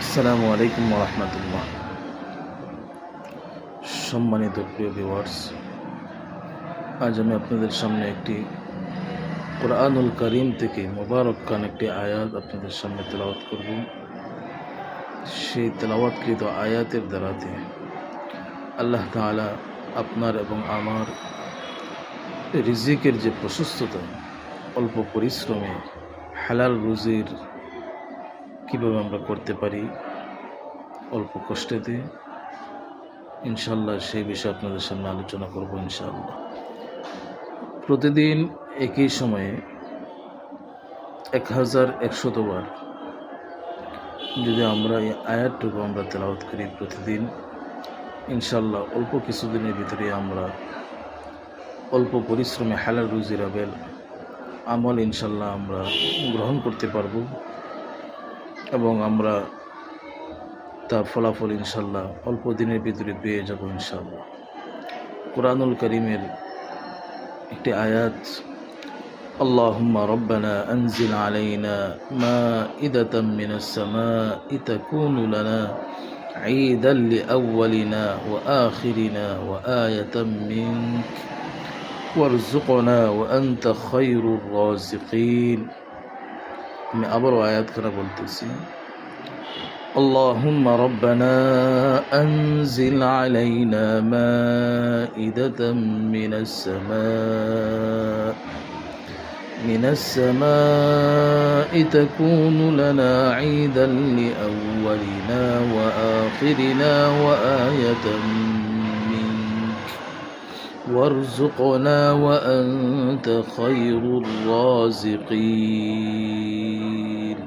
আসসালামু আলাইকুম ওয়া রাহমাতুল্লাহ। সম্মানিত প্রিয় ভিউয়ার্স, আজ আমি আপনাদের সামনে একটি কোরআনুল কারীম থেকে মুবারক খান একটি আয়াত আপনাদের সামনে তেলাওয়াত করব। সেই তেলাওয়াতকৃত আয়াতের দ্বারাতে আল্লাহ তাআলা আপনার এবং আমার রিজিকের যে প্রশস্ততা, অল্প পরিশ্রমে হালাল রুজির কীভাবে আমরা করতে পারি অল্প কষ্টেতে, ইনশাল্লাহ সেই বিষয়ে আপনাদের সামনে আলোচনা করব ইনশাআল্লাহ। প্রতিদিন একই সময়ে 1100 বার যদি আমরা এই আয়াতটুকু আমরা তেলাওয়াত করি প্রতিদিন, ইনশাল্লাহ অল্প কিছুদিনের ভিতরে আমরা অল্প পরিশ্রমে হালাল রুজির আমল ইনশাল্লাহ আমরা গ্রহণ করতে পারব এবং আমরা তার ফলাফল ইনশাল্লাহ অল্প দিনের ভিতরে পেয়ে যাব ইনশাআল্লাহ। কুরআনুল কারীমের একটি আয়াত, আল্লাহুম্মা রব্বানা আনজিল আলাইনা মাইদাতাম মিনাস সামাই তাকুনু লানা ঈদান লিআউয়ালিনা ওয়া আখিরিনা ওয়া আয়াতাম মিনক ওয়ারযুকনা ওয়া আনতা খায়রুর রাযিকিন। আমি আবারও আয়াতখানা বলতেছি, اللهم ربنا أنزل علينا مائدة من السماء تكون لنا عيدا لأولنا وآخرنا وآية منك وارزقنا وأنت خير الرازقين.